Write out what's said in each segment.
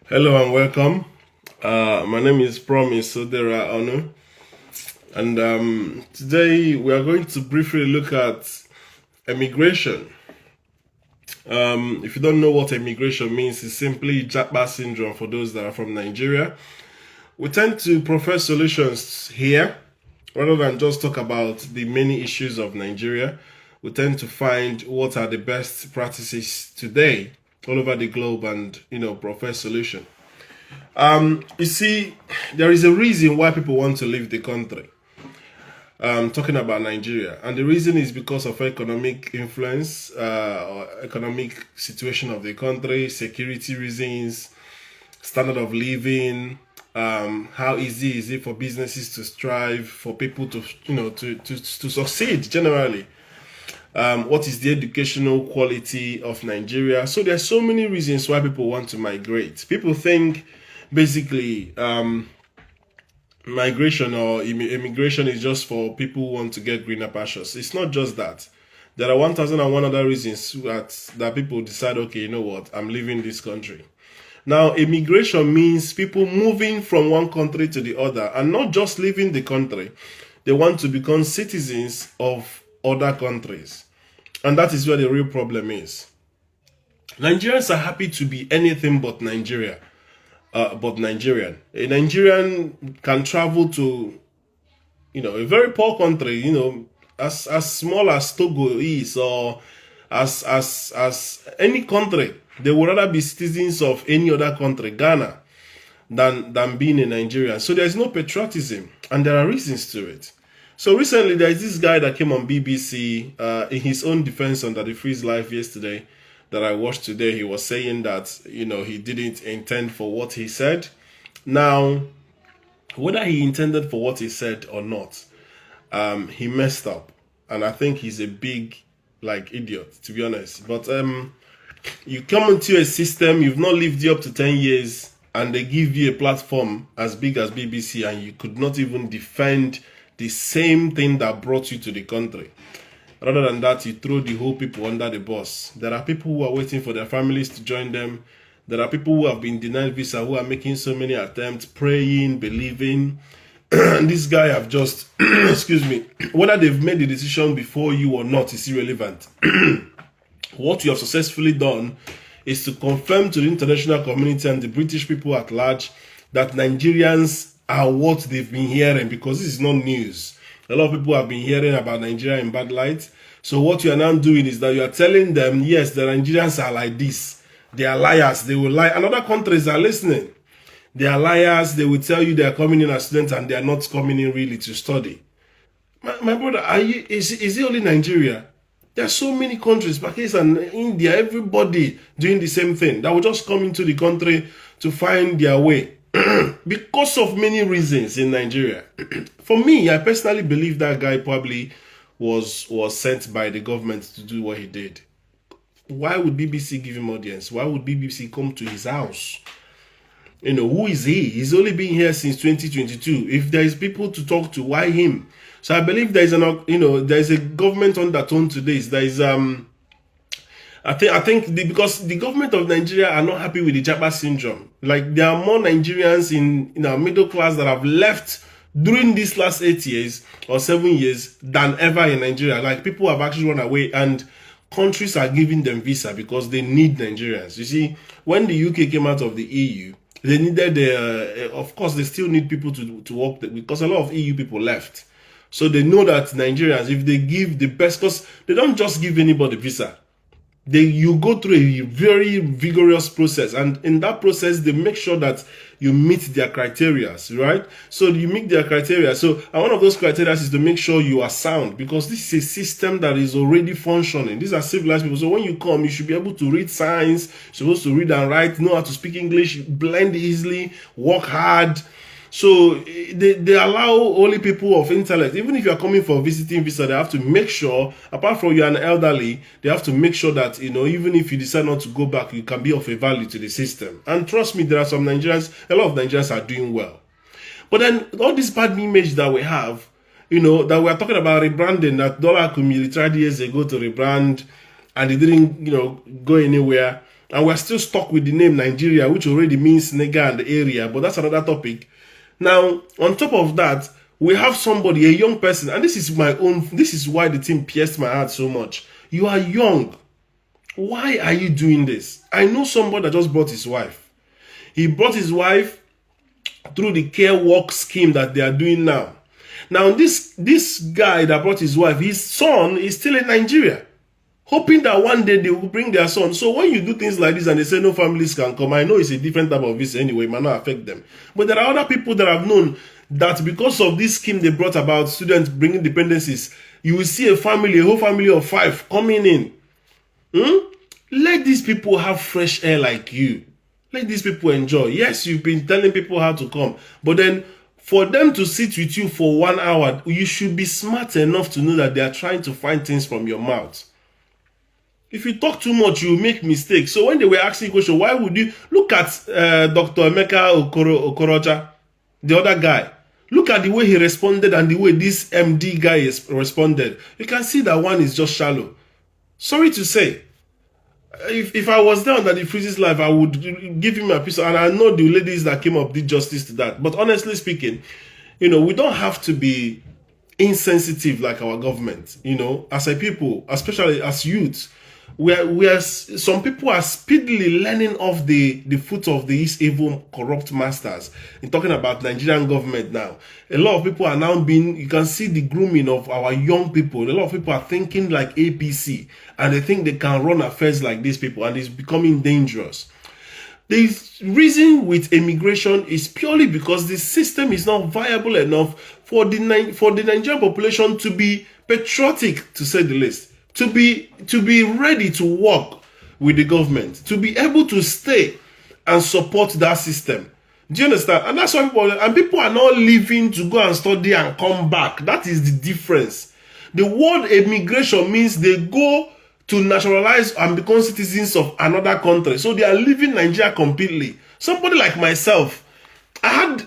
Hello and welcome. My name is Promise Odera Onu, and today we are going to briefly look at emigration. If you don't know what emigration means, it's simply Jakpa syndrome for those that are from Nigeria. We tend to prefer solutions here rather than just talk about the many issues of Nigeria. We tend to find what are the best practices today all over the globe and prefer solution. You see, there is a reason why people want to leave the country. Talking about Nigeria, and the reason is because of economic influence, or economic situation of the country, security reasons, standard of living. How easy is it for businesses to strive, for people to to succeed generally? What is the educational quality of Nigeria? So there are so many reasons why people want to migrate. People think basically migration or immigration is just for people who want to get greener pastures. It's not just that. There are 1001 other reasons that people decide, okay, you know what, I'm leaving this country. Now, immigration means people moving from one country to the other and not just leaving the country. They want to become citizens of other countries. And that is where the real problem is. Nigerians are happy to be anything but Nigeria. But Nigerian. A Nigerian can travel to, a very poor country, as small as Togo is, or as any country. They would rather be citizens of any other country, Ghana, than being a Nigerian. So there's no patriotism, and there are reasons to it. So recently, there is this guy that came on BBC in his own defense under the Freeze Life yesterday that I watched today. He was saying that he didn't intend for what he said. Now, whether he intended for what he said or not, he messed up, and I think he's a big idiot, to be honest. But you come into a system, you've not lived up to 10 years, and they give you a platform as big as BBC, and you could not even defend the same thing that brought you to the country. Rather than that, you throw the whole people under the bus. There are people who are waiting for their families to join them. There are people who have been denied visa, who are making so many attempts, praying, believing. And this guy have just, excuse me, whether they've made the decision before you or not is irrelevant. What you have successfully done is to confirm to the international community and the British people at large that Nigerians are what they've been hearing, because this is not news. A lot of people have been hearing about Nigeria in bad light. So what you are now doing is that you are telling them, yes, the Nigerians are like this. They are liars. They will lie. And other countries are listening. They are liars. They will tell you they are coming in as students and they are not coming in really to study. My brother, is it only Nigeria? There are so many countries, Pakistan, India, everybody doing the same thing. That will just come into the country to find their way. Because of many reasons in Nigeria. For me, I personally believe that guy probably was sent by the government to do what he did. Why would BBC give him audience? Why would BBC come to his house? Who is he? He's only been here since 2022. If there is people to talk to, why him? So I believe there is there is a government undertone to this. There is because the government of Nigeria are not happy with the Jakpa syndrome. Like, there are more Nigerians in our middle class that have left during these last 8 years or 7 years than ever in Nigeria. Like, people have actually run away, and countries are giving them visa because they need Nigerians. You see, when the UK came out of the EU, they needed, of course, they still need people to work there, because a lot of EU people left. So they know that Nigerians, if they give the best, because they don't just give anybody visa. You go through a very vigorous process, and in that process they make sure that you meet their criteria, right? So you meet their criteria. So one of those criteria is to make sure you are sound, because this is a system that is already functioning. These are civilized people. So when you come, you should be able to read signs, supposed to read and write, know how to speak English, blend easily, work hard. So they allow only people of intellect. Even if you are coming for a visiting visa, they have to make sure, apart from you are an elderly, they have to make sure that, even if you decide not to go back, you can be of a value to the system. And trust me, there are some Nigerians, a lot of Nigerians are doing well. But then all this bad image that we have, that we are talking about rebranding, that Dollar tried years ago to rebrand, and it didn't, go anywhere. And we're still stuck with the name Nigeria, which already means nigger and the area, but that's another topic. Now, on top of that, we have somebody, a young person, and this is why the thing pierced my heart so much. You are young. Why are you doing this? I know somebody that just brought his wife. He brought his wife through the care work scheme that they are doing now. Now, this guy that brought his wife, his son is still in Nigeria, hoping that one day they will bring their son. So when you do things like this and they say no families can come, I know it's a different type of visa anyway, it might not affect them. But there are other people that have known that because of this scheme they brought about, students bringing dependencies, you will see a whole family of 5 coming in. Let these people have fresh air like you. Let these people enjoy. Yes, you've been telling people how to come, but then for them to sit with you for 1 hour, you should be smart enough to know that they are trying to find things from your mouth. If you talk too much, you make mistakes. So when they were asking questions, why would you look at Dr. Emeka Okorocha, the other guy? Look at the way he responded and the way this MD guy is responded. You can see that one is just shallow. Sorry to say, if I was there under the Freeze's life, I would give him a piece of, and I know the ladies that came up did justice to that. But honestly speaking, we don't have to be insensitive like our government. As a people, especially as youths, some people are speedily learning off the foot of these evil, corrupt masters. In talking about Nigerian government now, a lot of people are now you can see the grooming of our young people. A lot of people are thinking like APC, and they think they can run affairs like these people, and it's becoming dangerous. The reason with immigration is purely because the system is not viable enough for the Nigerian population to be patriotic, to say the least. To be ready to work with the government, to be able to stay and support that system. Do you understand? And that's why people are not leaving to go and study and come back. That is the difference. The word immigration means they go to naturalize and become citizens of another country. So they are leaving Nigeria completely. Somebody like myself, I had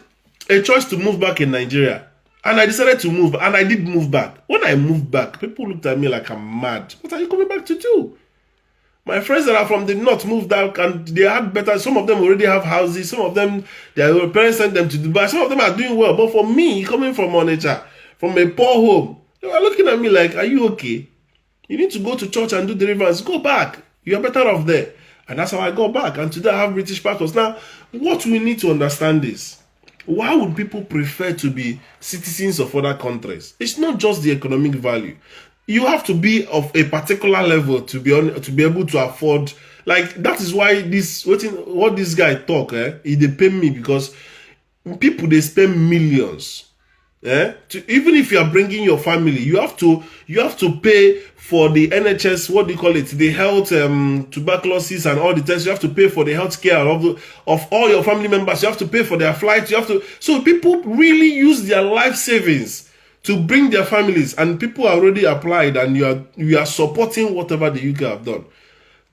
a choice to move back in Nigeria. And I decided to move, and I did move back. When I moved back, people looked at me like I'm mad. What are you coming back to do? My friends that are from the north moved out, and they had better. Some of them already have houses. Some of them, their parents sent them to Dubai. Some of them are doing well. But for me, coming from Onitsha, from a poor home, they were looking at me like, are you okay? You need to go to church and do deliverance. Go back. You're better off there. And that's how I go back. And today I have British passports. Now, what we need to understand is, why would people prefer to be citizens of other countries? It's not just the economic value. You have to be of a particular level to be able to afford. Like, that is why what this guy talk, they pay me, because people, they spend millions. Even if you are bringing your family, you have to pay for the NHS, what do you call it, the health, tuberculosis and all the tests. You have to pay for the health care of all your family members. You have to pay for their flights. So people really use their life savings to bring their families, and people are already applied, and you are supporting whatever the UK have done.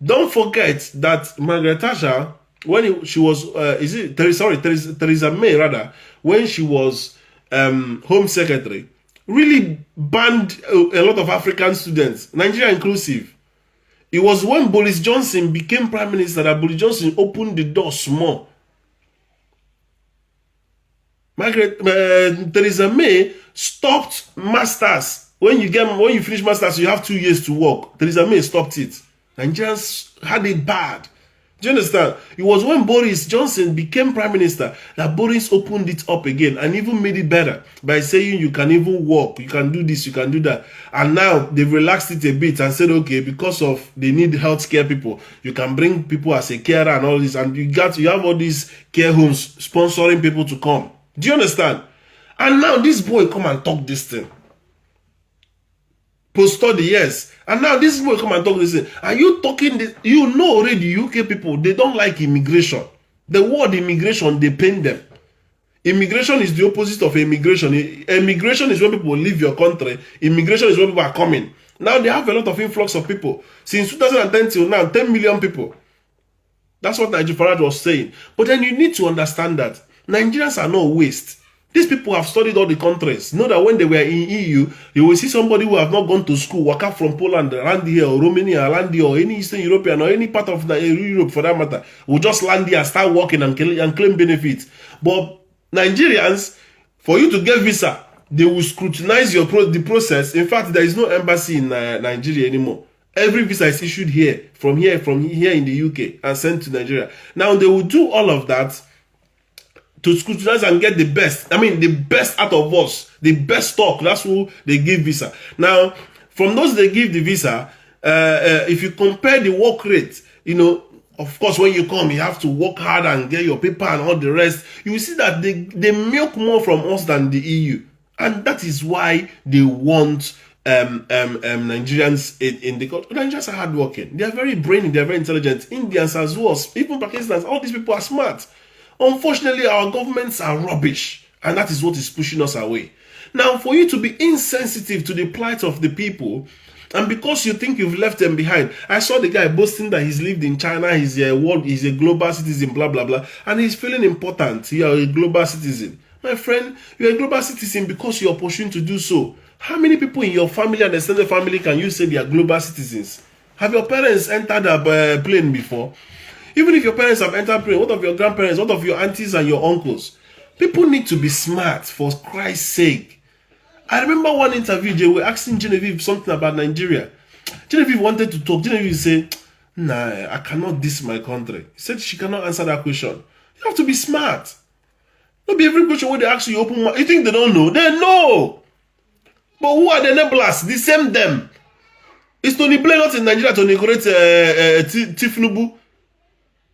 Don't forget that Margaret Thatcher, when she was Theresa May rather, when she was Home Secretary, really banned a lot of African students, Nigeria inclusive. It was when Boris Johnson became Prime Minister that Boris Johnson opened the door small. Theresa May stopped masters. When you finish masters, you have 2 years to work. Theresa May stopped it. Nigerians had it bad. Do you understand? It was when Boris Johnson became Prime Minister that Boris opened it up again and even made it better by saying you can even walk, you can do this, you can do that. And now they've relaxed it a bit and said, okay, because of they need healthcare people, you can bring people as a carer and all this, and you have all these care homes sponsoring people to come. Do you understand? And now this boy come and talk this thing. Post-study, yes. And now this boy come and talk this thing. Are you talking this? You know already UK people, they don't like immigration. The word immigration, they pain them. Immigration is the opposite of immigration. Immigration is when people leave your country. Immigration is when people are coming. Now they have a lot of influx of people. Since 2010 till now, 10 million people. That's what Nigel Farage was saying. But then you need to understand that Nigerians are not waste. These people have studied all the countries. Know that when they were in EU, you will see somebody who have not gone to school, walk up from Poland, land here, or Romania, land here, or any Eastern European, or any part of Europe for that matter, will just land here and start working and claim benefits. But Nigerians, for you to get visa, they will scrutinize the process. In fact, there is no embassy in Nigeria anymore. Every visa is issued here from here in the UK and sent to Nigeria. Now, they will do all of that to scrutinize and get the best. I mean, the best out of us, the best stock. That's who they give visa. Now, from those they give the visa, if you compare the work rate, you know, of course, when you come, you have to work hard and get your paper and all the rest. You will see that they milk more from us than the EU. And that is why they want Nigerians in the country. Nigerians are hardworking. They are very brainy. They are very intelligent. Indians as well. Even Pakistanis. All these people are smart. Unfortunately, our governments are rubbish, and that is what is pushing us away. Now, for you to be insensitive to the plight of the people, and because you think you've left them behind, I saw the guy boasting that he's lived in China, he's a global citizen, blah, blah, blah, and he's feeling important. You are a global citizen. My friend, you're a global citizen because you're pursuing to do so. How many people in your family and extended family can you say they are global citizens? Have your parents entered a plane before? Even if your parents have entered plane, what of your grandparents, what of your aunties and your uncles? People need to be smart, for Christ's sake. I remember one interview, they were asking Genevieve something about Nigeria. Genevieve wanted to talk. Genevieve said, nah, I cannot diss my country. He said she cannot answer that question. You have to be smart. Not be every question where they ask you open mouth. You think they don't know? They know. But who are the enablers? The same them. Is Tony Blair not in Nigeria to inaugurate Tifnubu?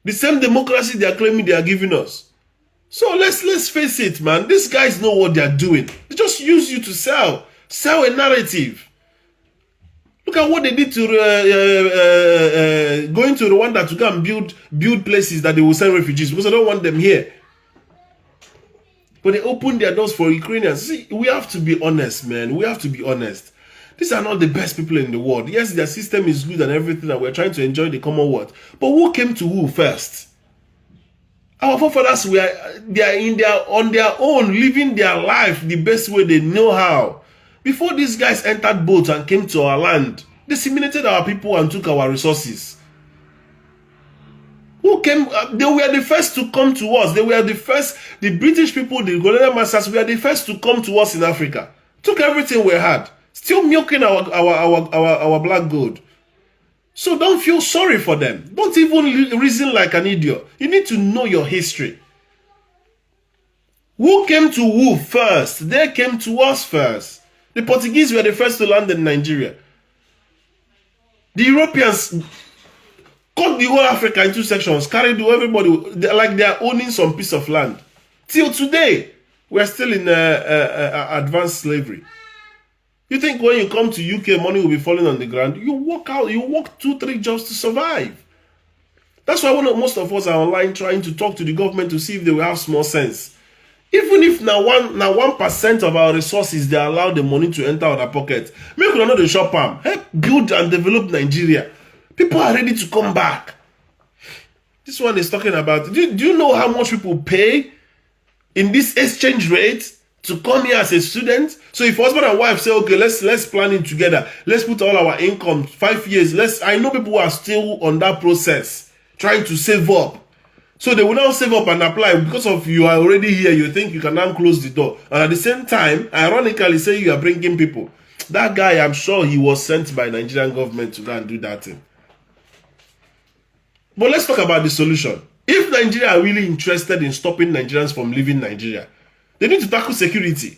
The same democracy they are claiming they are giving us. So let's face it, man. These guys know what they are doing. They just use you to sell a narrative. Look at what they did to going to Rwanda to go and build places that they will send refugees because I don't want them here. But they opened their doors for Ukrainians. See, we have to be honest, man. We have to be honest. These are not the best people in the world. Yes, their system is good and everything, and we're trying to enjoy the Commonwealth. But who came to who first? Our forefathers they are on their own, living their life the best way they know how. Before these guys entered boats and came to our land, they assimilated our people and took our resources. Who came? They were the first to come to us. They were the first. The British people, the colonial masters, were the first to come to us in Africa. Took everything we had. Still milking our black gold. So don't feel sorry for them. Don't even reason like an idiot. You need to know your history. Who came to who first? They came to us first. The Portuguese were the first to land in Nigeria. The Europeans cut the whole Africa into sections, carried everybody like they are owning some piece of land. Till today, we are still in advanced slavery. You think when you come to UK, money will be falling on the ground? You work 2-3 jobs to survive. That's why most of us are online trying to talk to the government to see if they will have small sense. Even if now 1% of our resources, they allow the money to enter our pocket. Make we know the shop arm. Help build and develop Nigeria. People are ready to come back. This one is talking about, do you know how much people pay in this exchange rate to come here as a student? So if husband and wife say, okay, let's plan it together. Let's put all our income, 5 years. I know people who are still on that process, trying to save up. So they will now save up and apply. Because of you are already here, you think you can now close the door. And at the same time, ironically say you are bringing people. That guy, I'm sure he was sent by Nigerian government to go and do that thing. But let's talk about the solution. If Nigeria are really interested in stopping Nigerians from leaving Nigeria, they need to tackle security.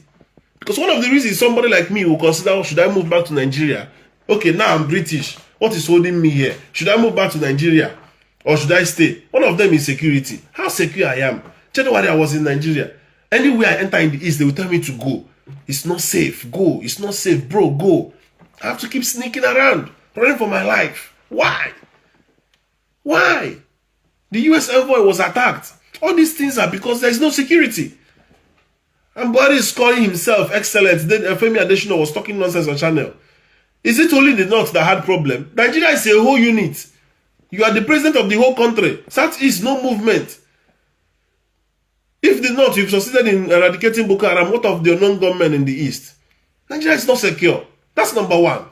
Because one of the reasons somebody like me will consider, oh, should I move back to Nigeria? Okay, now I'm British. What is holding me here? Should I move back to Nigeria? Or should I stay? One of them is security. How secure I am. January I was in Nigeria. Anywhere I enter in the East, they will tell me to go. It's not safe. Go. It's not safe. Bro, go. I have to keep sneaking around, running for my life. Why? Why? The US envoy was attacked. All these things are because there is no security. And Buhari is calling himself excellent. Then Femi Adesina was talking nonsense on channel. Is it only the North that had problem? Nigeria is a whole unit. You are the president of the whole country. Southeast, no movement. If the North, you've succeeded in eradicating Boko Haram, what of the unknown gunmen in the East? Nigeria is not secure. That's number one.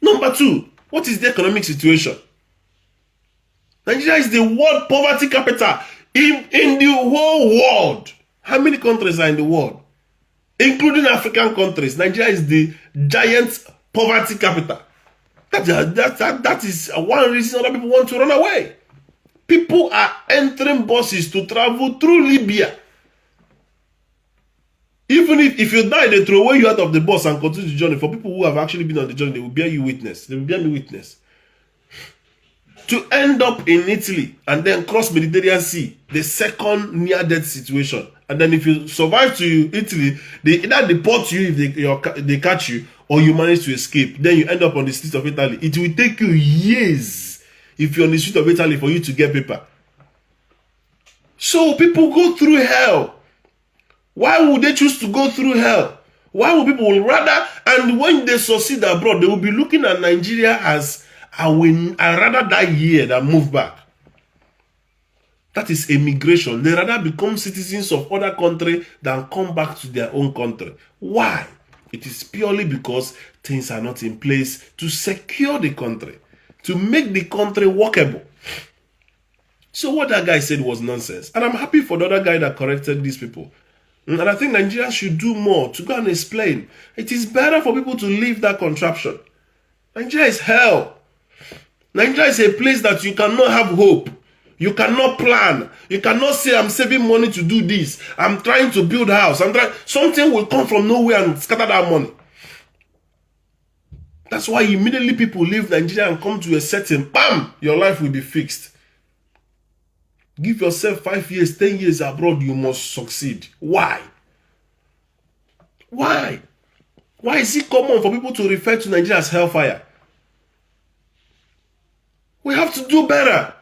Number two, what is the economic situation? Nigeria is the world poverty capital in the whole world. How many countries are in the world? Including African countries. Nigeria is the giant poverty capital. That is one reason other people want to run away. People are entering buses to travel through Libya. Even if you die, they throw away you out of the bus and continue the journey. For people who have actually been on the journey, they will bear you witness. They will bear me witness. To end up in Italy and then cross Mediterranean Sea, the second near-death situation. And then if you survive to Italy, they either deport you if they catch you, or you manage to escape. Then you end up on the streets of Italy. It will take you years if you're on the street of Italy for you to get paper. So people go through hell. Why would they choose to go through hell? Why would people rather, and when they succeed abroad, they will be looking at Nigeria as, I'd rather die here than move back. That is emigration. They rather become citizens of other country than come back to their own country. Why? It is purely because things are not in place to secure the country, to make the country workable. So what that guy said was nonsense. And I'm happy for the other guy that corrected these people. And I think Nigeria should do more to go and explain. It is better for people to leave that contraption. Nigeria is hell. Nigeria is a place that you cannot have hope. You cannot plan. You cannot say, I'm saving money to do this. I'm trying to build a house. Something will come from nowhere and scatter that money. That's why immediately people leave Nigeria and come to a setting, bam, your life will be fixed. Give yourself 5 years, 10 years abroad, you must succeed. Why? Why? Why is it common for people to refer to Nigeria as hellfire? We have to do better.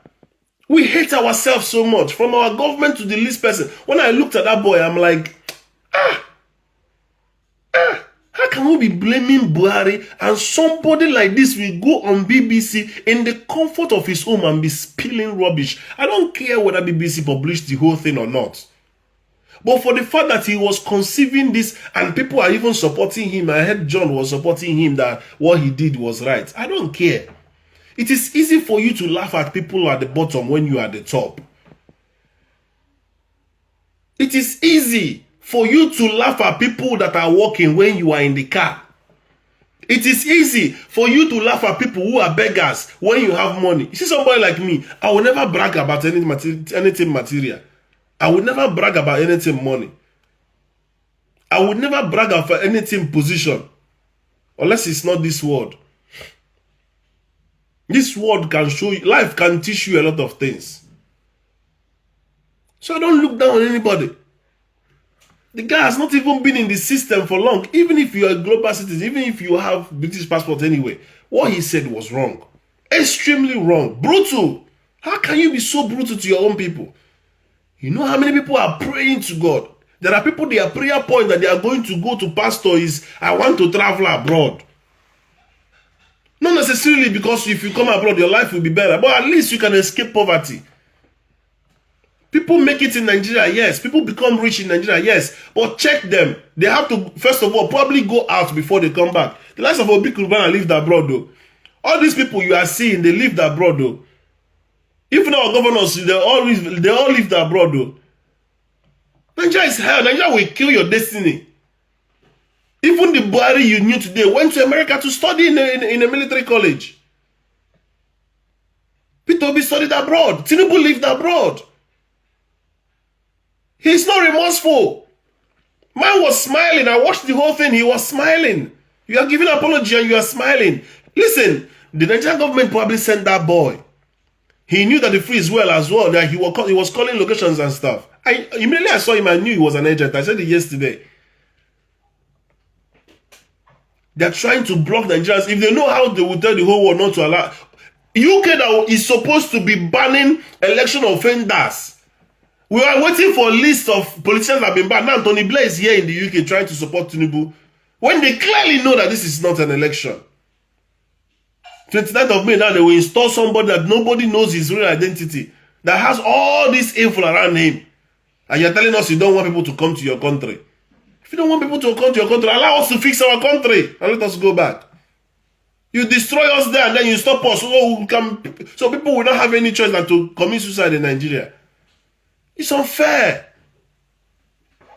We hate ourselves so much, from our government to the least person. When I looked at that boy, I'm like, how can we be blaming Buhari and somebody like this will go on BBC in the comfort of his home and be spilling rubbish? I don't care whether BBC published the whole thing or not. But for the fact that he was conceiving this and people are even supporting him, I heard John was supporting him that what he did was right. I don't care. It is easy for you to laugh at people at the bottom when you are at the top. It is easy for you to laugh at people that are walking when you are in the car. It is easy for you to laugh at people who are beggars when you have money. You see somebody like me, I will never brag about anything material. I will never brag about anything money. I would never brag about anything position. Unless it's not this world. This world can show you, life can teach you a lot of things. So don't look down on anybody. The guy has not even been in the system for long. Even if you are a global citizen, even if you have British passport anyway, what he said was wrong. Extremely wrong. Brutal. How can you be so brutal to your own people? You know how many people are praying to God? There are people, their prayer point that they are going to go to pastor is, I want to travel abroad. Not necessarily because if you come abroad, your life will be better, but at least you can escape poverty. People make it in Nigeria, yes. People become rich in Nigeria, yes. But check them. They have to, first of all, probably go out before they come back. The likes of Obi Kubana lived abroad, though. All these people you are seeing, they lived abroad, though. Even our governors, they all lived abroad, though. Nigeria is hell. Nigeria will kill your destiny. Even the Buhari you knew today went to America to study in a military college. Peter Obi studied abroad. Tinubu lived abroad. He's not remorseful. Man was smiling. I watched the whole thing. He was smiling. You are giving apology and you are smiling. Listen, the Nigerian government probably sent that boy. He knew that the free is well as well. That he was calling locations and stuff. Immediately I saw him, I knew he was an agent. I said it yesterday. They're trying to block Nigerians. If they know how, they will tell the whole world not to allow. UK that is supposed to be banning election offenders. We are waiting for a list of politicians that have been banned. Now Tony Blair is here in the UK trying to support Tinubu. When they clearly know that this is not an election. 29th of May, now they will install somebody that nobody knows his real identity. That has all this info around him. And you're telling us you don't want people to come to your country. If you don't want people to come to your country, allow us to fix our country and let us go back. You destroy us there and then you stop us. So people will not have any choice than to commit suicide in Nigeria. It's unfair.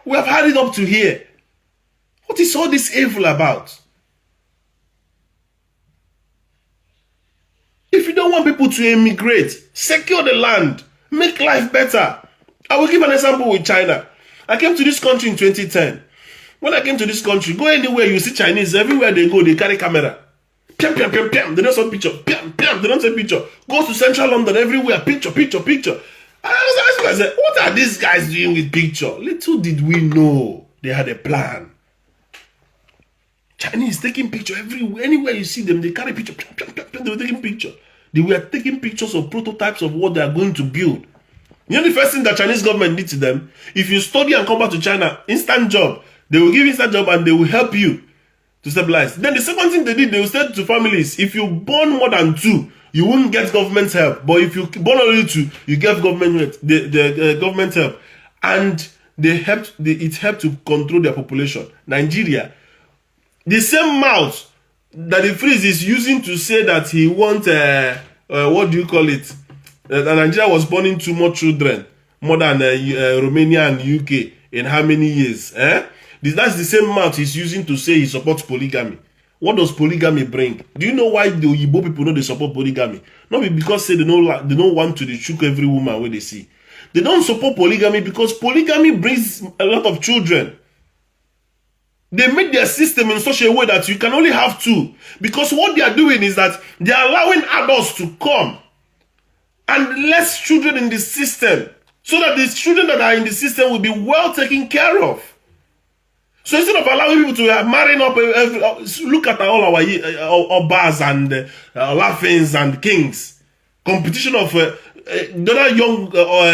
We have had it up to here. What is all this evil about? If you don't want people to immigrate, secure the land, make life better. I will give an example with China. I came to this country in 2010. When I came to this country, go anywhere, you see Chinese. Everywhere they go, they carry camera. Piam, piam, piam, piam. They don't take picture. Piam, piam. They don't take picture. Go to central London, everywhere. Picture, picture, picture. I was asking myself, what are these guys doing with picture? Little did we know they had a plan. Chinese taking picture everywhere. Anywhere you see them, they carry picture. Piam, piam, piam, piam. They were taking picture. They were taking pictures of prototypes of what they are going to build. You know the first thing that Chinese government did to them? If you study and come back to China, instant job. They will give instant job and they will help you to stabilize. Then the second thing they did, they will say to families, if you born more than 2, you won't get government help. But if you born only 2, you get government government help. And it helped to control their population. Nigeria, the same mouth that the freeze is using to say that he wants, what do you call it? That Nigeria was born too much children, more than Romania and UK in how many years? That's the same mouth he's using to say he supports polygamy. What does polygamy bring? Do you know why the Igbo people know they support polygamy? Not because say they don't want to choke every woman where they see. They don't support polygamy because polygamy brings a lot of children. They make their system in such a way that you can only have 2. Because what they are doing is that they are allowing adults to come and less children in the system, so that the children that are in the system will be well taken care of. So instead of allowing people to marrying up, look at all our bars and laughings and kings. Competition of the other young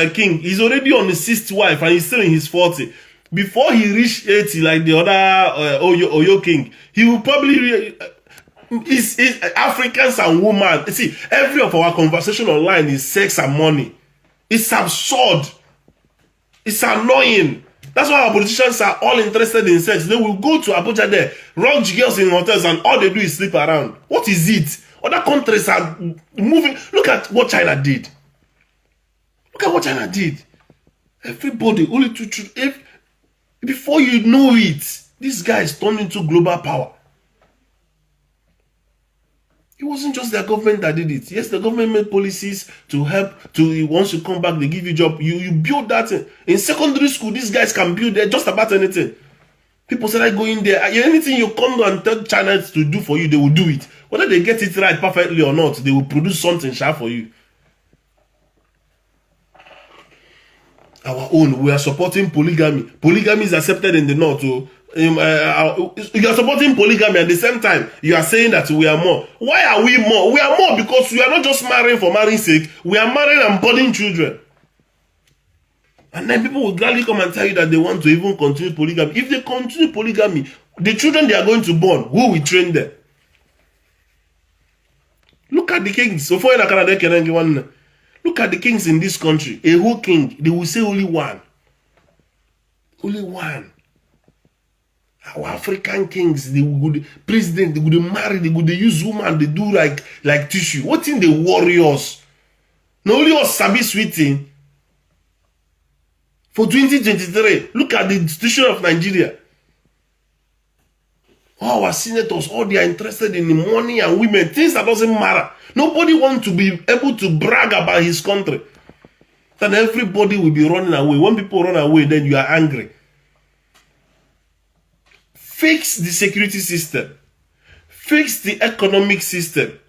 king. He's already on his 6th wife and he's still in his 40. Before he reached 80, like the other Oyo king, he will probably is Africans and women. See, every of our conversation online is sex and money. It's absurd. It's annoying. That's why our politicians are all interested in sex. They will go to Abuja there, rock girls in hotels, and all they do is sleep around. What is it? Other countries are moving. Look at what China did. Look at what China did. Everybody, only before you know it, this guy is turned into global power. It wasn't just their government that did it. Yes, the government made policies to help. Once you come back, they give you job. You build that. In secondary school, these guys can build there just about anything. People started going there. Anything you come and tell China to do for you, they will do it. Whether they get it right perfectly or not, they will produce something sharp for you. Our own, we are supporting polygamy. Polygamy is accepted in the north. So, you are supporting polygamy at the same time. You are saying that we are more. Why are we more? We are more because we are not just marrying for marrying's sake. We are marrying and boarding children. And then people will gladly come and tell you that they want to even continue polygamy. If they continue polygamy, the children they are going to born, who will train them? Look at the kings. So for look at the kings in this country. A whole king, they will say only one. Only one. Our African kings, they would president, they would marry, they would use woman, they do like tissue. What in the warriors? No only us sabi sweet thing. For 2023, look at the institution of Nigeria. All our senators, all they are interested in money and women, things that doesn't matter. Nobody wants to be able to brag about his country. Then everybody will be running away. When people run away, then you are angry. Fix the security system. Fix the economic system.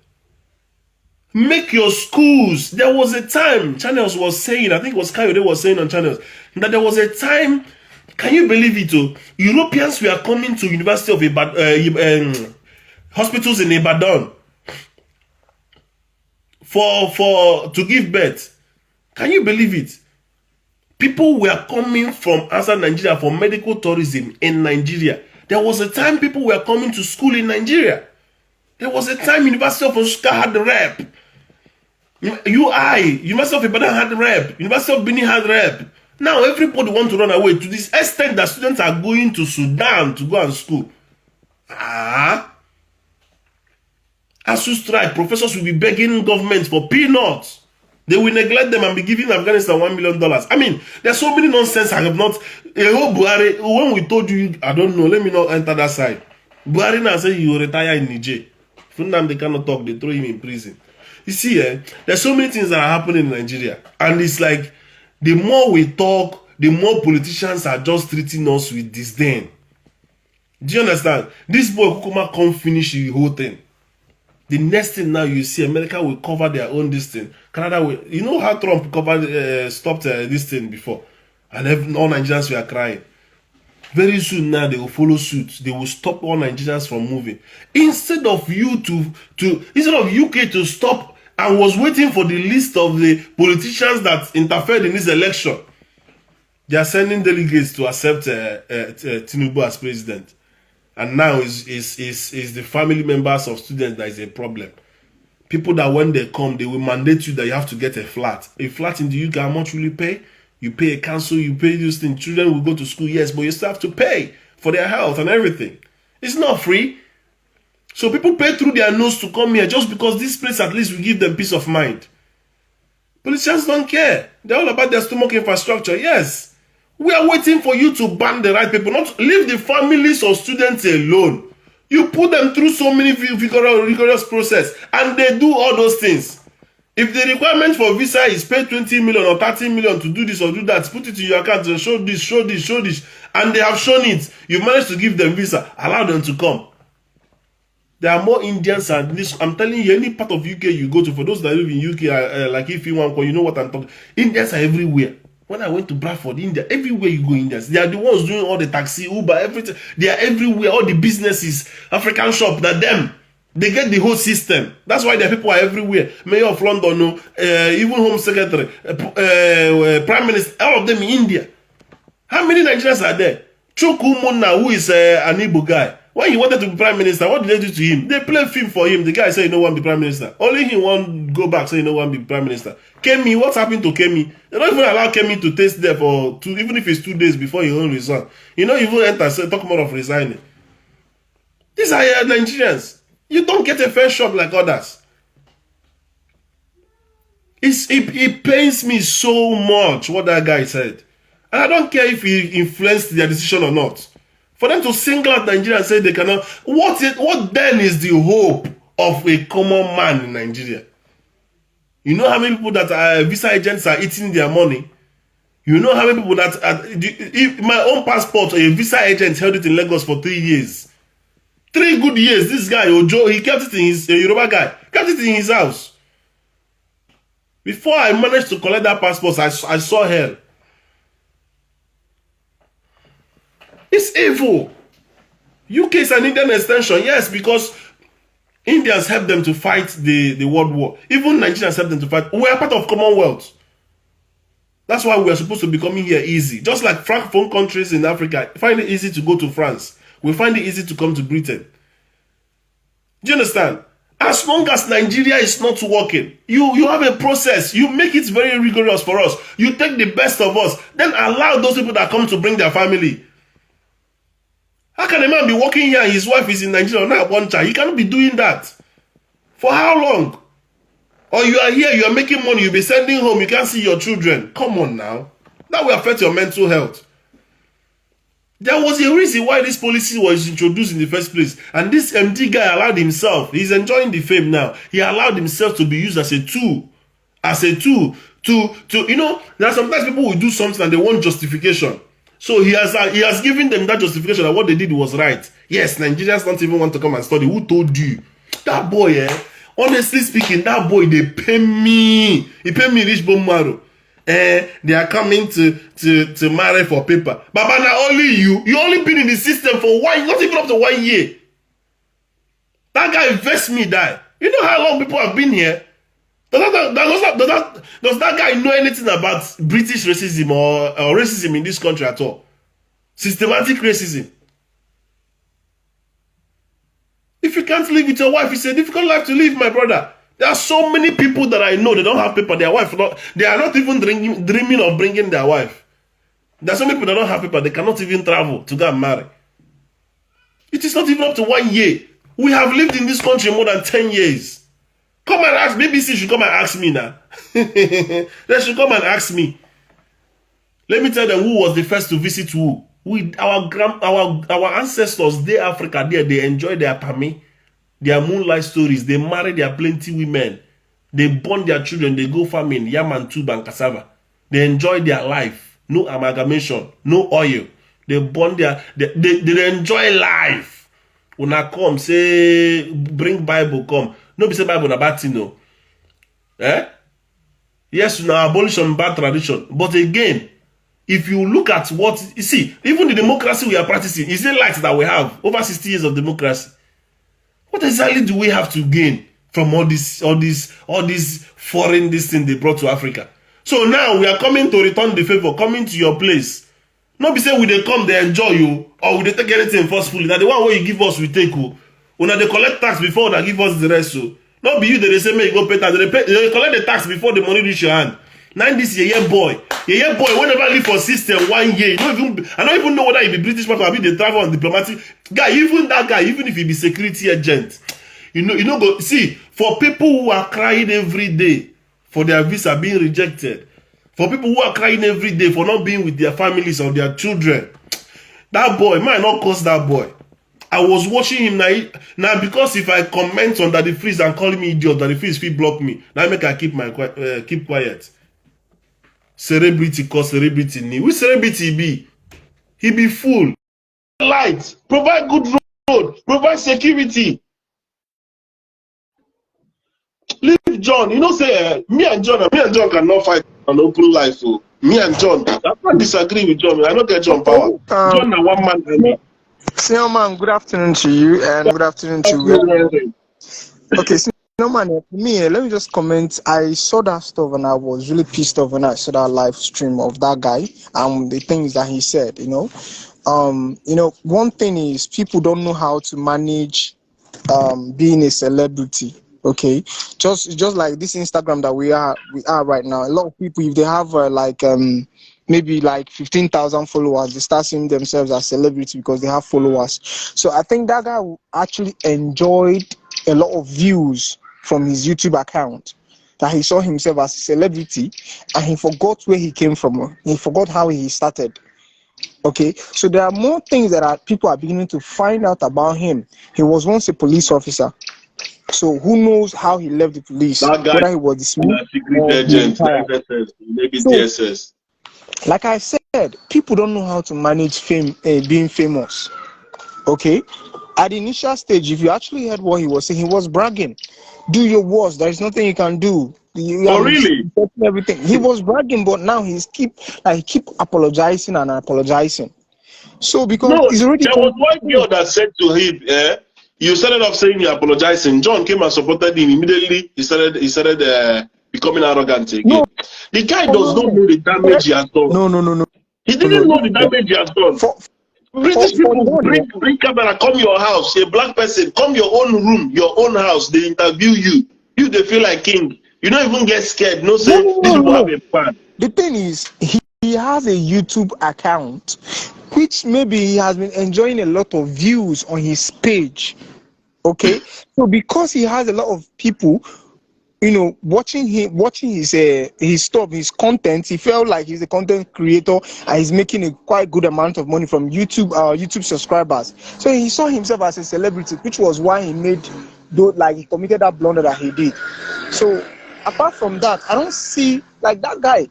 Make your schools. There was a time, Channels was saying, I think it was Kayode was saying on Channels, that there was a time, can you believe it? Europeans were coming to University of Ibadan, hospitals in Ibadan to give birth. Can you believe it? People were coming from outside Nigeria for medical tourism in Nigeria. There was a time people were coming to school in Nigeria. There was a time University of Osaka had the rep. University of Ibadan had the rep. University of Benin had the rep. Now everybody want to run away to this extent that students are going to Sudan to go and school. As you strike, professors will be begging government for peanuts. They will neglect them and be giving Afghanistan $1 million. I mean, there's so many nonsense I have not. Buhari, when we told you, I don't know, let me not enter that side. Buhari now say he will retire in Niger. From them they cannot talk, they throw him in prison. You see, there's so many things that are happening in Nigeria. And it's like, the more we talk, the more politicians are just treating us with disdain. Do you understand? This boy Kukuma can't finish the whole thing. The next thing now you see, America will cover their own this thing. Canada will, you know how Trump covered, stopped this thing before, and all Nigerians were crying. Very soon now they will follow suit. They will stop all Nigerians from moving. Instead of instead of UK to stop and was waiting for the list of the politicians that interfered in this election, they are sending delegates to accept Tinubu as president. And now is the family members of students that is a problem. People that when they come, they will mandate you that you have to get a flat. A flat in the UK, how much will you pay? You pay a council, you pay this thing. Children will go to school, yes, but you still have to pay for their health and everything. It's not free. So people pay through their nose to come here just because this place at least will give them peace of mind. Politicians don't care. They're all about their stomach infrastructure, yes. We are waiting for you to ban the right people, not leave the families of students alone. You put them through so many rigorous process, and they do all those things. If the requirement for visa is pay 20 million or 30 million to do this or do that, put it in your account and show this, and they have shown it. You managed to give them visa, allow them to come. There are more Indians and this. I'm telling you, any part of UK you go to, for those that live in UK, like if you want, you know what I'm talking. Indians are everywhere. When I went to Bradford, India, everywhere you go, Indians, they are the ones doing all the taxi, Uber, everything. They are everywhere, all the businesses, African shop, that them. They get the whole system. That's why their people are everywhere. Mayor of London, even Home Secretary, Prime Minister, all of them in India. How many Nigerians are there? Chukwu Munna, who is an Igbo guy. When he wanted to be Prime Minister, what did they do to him? They played film for him. The guy said, you know, want to be Prime Minister. Only he won't go back, say, you know, want to be Prime Minister. Kemi, what's happened to Kemi? They don't even allow Kemi to taste there for even if it's 2 days before he won't resign. You know, even enter, say, talk more of resigning. These are Nigerians. You don't get a fair shot like others. It pains me so much what that guy said. And I don't care if he influenced their decision or not. For them to single out Nigeria and say they cannot, what then is the hope of a common man in Nigeria? You know how many people that are visa agents are eating their money? You know how many people that if my own passport, a visa agent held it in Lagos for 3 years. 3 good years. This guy, Ojo, he kept it in his Yoruba guy, kept it in his house. Before I managed to collect that passport, I saw hell. It's evil. UK is an Indian extension, yes, because Indians helped them to fight the World War. Even Nigerians helped them to fight. We are part of Commonwealth. That's why we are supposed to be coming here easy. Just like Francophone countries in Africa find it easy to go to France. We find it easy to come to Britain. Do you understand? As long as Nigeria is not working, you have a process. You make it very rigorous for us. You take the best of us. Then allow those people that come to bring their family. How can a man be working here and his wife is in Nigeria now one child? He cannot be doing that. For how long? Or you are here, you are making money, you'll be sending home, you can't see your children. Come on now. That will affect your mental health. There was a reason why this policy was introduced in the first place. And this MD guy allowed himself, he's enjoying the fame now. He allowed himself to be used as a tool. As a tool to you know, there are sometimes people will do something and they want justification. So he has given them that justification that what they did was right. Yes, Nigerians don't even want to come and study. Who told you? That boy, honestly speaking, that boy, they pay me. He pay me rich bone marrow. They are coming to marry for paper. Baba, now only you only been in the system for not even up to 1 year. That guy invest me die. You know how long people have been here? Does that guy know anything about British racism or racism in this country at all? Systematic racism. If you can't live with your wife, it's a difficult life to live, my brother. There are so many people that I know, they don't have paper. Their wife, they are not even dreaming of bringing their wife. There are some people that don't have paper, they cannot even travel to go and marry. It is not even up to 1 year. We have lived in this country more than 10 years. Come and ask, BBC should come and ask me now. They should come and ask me. Let me tell them who was the first to visit who. Our ancestors, they Africa, they enjoy their pami, their moonlight stories. They marry their plenty women. They born their children. They go farming, yam and tube and cassava. They enjoy their life. No amalgamation, no oil. They born they enjoy life. When I come, say, bring Bible, come. No be say Bible na bad thing, no. Yes, now abolition bad tradition. But again, if you look at what you see, even the democracy we are practicing, is it light that we have over 60 years of democracy? What exactly do we have to gain from all these foreign this thing they brought to Africa? So now we are coming to return the favor, coming to your place. Not be say we they come, they enjoy you, or we they take anything forcefully. That the one where you give us, we take you. Una they collect tax before they give us the rest. So not be you that they say may you go pay tax. They collect the tax before the money reach your hand. Now this year boy, whenever live for system 1 year, I don't even know whether he be British passport or be the travel on diplomatic guy. Even that guy, even if he be security agent, you know, go see for people who are crying every day for their visa being rejected, for people who are crying every day for not being with their families or their children, that boy might not cost that boy. I was watching him now because if I comment on Daddy Freeze and call me idiot, Daddy Freeze will block me. Now make I keep quiet. Celebrity cause celebrity need. Which celebrity be? He be fool. Light, provide good road, provide security. Leave John. You know, say me and John cannot fight an open life. So me and John, I can't disagree with John. I don't get John power. John na one man for me. Senior man, good afternoon to you and good afternoon to you. Okay, Senior man, for me, let me just comment. I saw that stuff and I was really pissed off when I saw that live stream of that guy and the things that he said. One thing is people don't know how to manage being a celebrity. Okay, just like this Instagram that we are right now. A lot of people, if they have maybe like 15,000 followers, they start seeing themselves as celebrity because they have followers. So I think that guy actually enjoyed a lot of views from his YouTube account, that he saw himself as a celebrity and he forgot where he came from. He forgot how he started. Okay, so there are more things that people are beginning to find out about him. He was once a police officer. So who knows how he left the police? That guy, whether he was dismissed secret agent, maybe DSS. Like I said, people don't know how to manage fame, being famous. Okay, at the initial stage, if you actually heard what he was saying, he was bragging. Do your worst. There is nothing you can do. Really? Everything. He was bragging, but now he keep apologizing and apologizing. So because he's already there was one girl that said to him, you started off saying you're apologizing. John came and supported him immediately. He started becoming arrogant again. No. The guy does not know the damage he has done. No. He didn't know the damage he has done. British people bring camera, come your house, a black person, come your own room, your own house. They interview you. They feel like king. You don't even get scared. No, say this people have a plan. The thing is, he has a YouTube account, which maybe he has been enjoying a lot of views on his page. Okay, so because he has a lot of people, watching his stuff, his content, he felt like he's a content creator and he's making a quite good amount of money from YouTube subscribers. So he saw himself as a celebrity, which was why he he committed that blunder that he did. So apart from that, I don't see like that guy.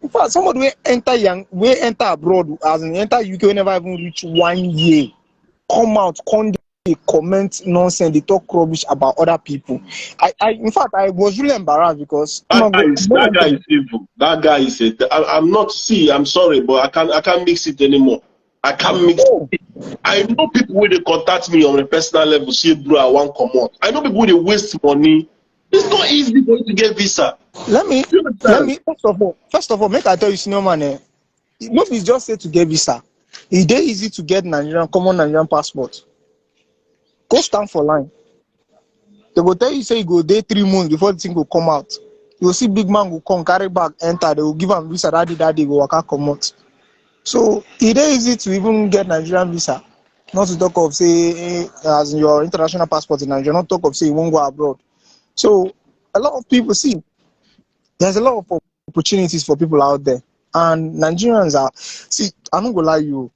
In fact, somebody will enter abroad, as in enter UK, will never even reach 1 year. Come out, comment nonsense, they talk rubbish about other people. In fact, I was really embarrassed because that guy is evil. That guy is it. I'm sorry, but I can't mix it anymore. I can't mix it. I know people when they contact me on a personal level, say, bro, I want to come out. I know people when they waste money. It's not easy for you to get visa. Let me first of all, make I tell you, senior man, not is just say to get visa. It's very easy to get common Nigerian passport. Go stand for line. They will tell you, say you go there 3 months before the thing will come out. You will see big man will come, carry bag, enter, they will give him visa, that day go come out. So it is easy to even get Nigerian visa. Not to talk of say as in your international passport in Nigeria, not talk of say you won't go abroad. So a lot of people see there's a lot of opportunities for people out there. And Nigerians are see, I'm not gonna lie you,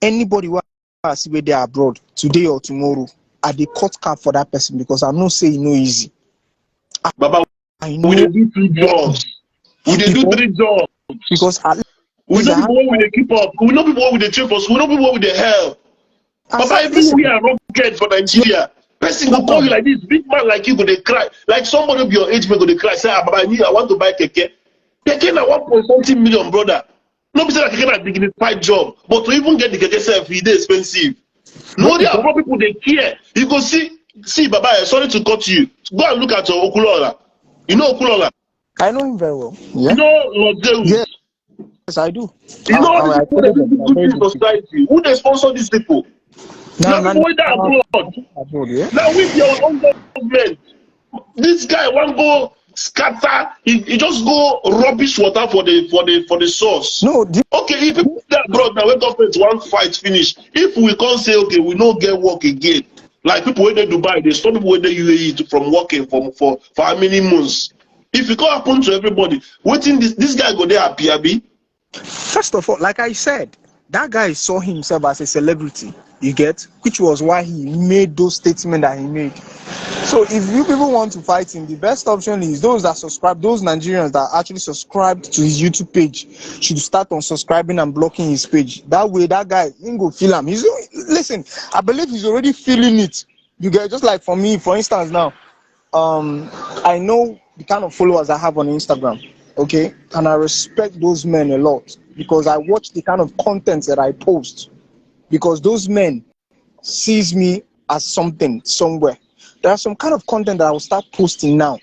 anybody who I see where they are abroad today or tomorrow, I dey cut cap for that person because I'm not saying no easy. Baba, I we dey know do 2 jobs. We dey do because 3 jobs. at We least know I have people wey we dey keep up. We know people wey we dey train for school. We know people wey we dey help. Baba, even listen, we are rocket for Nigeria. Person go call you like this, big man like you go dey cry. Like somebody of your age may go dey cry. Say, Baba, I want to buy keke. Keke na 1.something million, brother. No be say that keke na dignified job, but to even get the keke sef, e dey expensive. No, there are people they care. You go see, Baba. Sorry to cut you. Go and look at your Okulola. You know Okulola. I know him very well. You Yeah. know Lord Zeus. Yes, I do. You know all these I people follow that do them. They're good very things good in people. society. Who they sponsor these people? Now, Now now, people with that now, abroad. abroad, yeah. Now with your own government, this guy want go scatter. He just go rubbish water for the source. No, Okay, if people dey abroad now when government wan fight finish, if we come say okay we no get work again, like people wey dey Dubai, dey stop people wey dey UAE from working for how many months? If e come happen to everybody, wetin this guy go dey happy abi? first of all, like I said, that guy saw himself as a celebrity. You get, which was why he made those statements that he made. So if you people want to fight him, the best option is those that subscribe, those Nigerians that actually subscribed to his YouTube page should start unsubscribing and blocking his page. That way, that guy ain't go feel him. Listen, I believe he's already feeling it. You get, just like for me, for instance, now, I know the kind of followers I have on Instagram, okay, and I respect those men a lot because I watch the kind of content that I post because those men sees me as something somewhere. There are some kind of content that I will start posting now.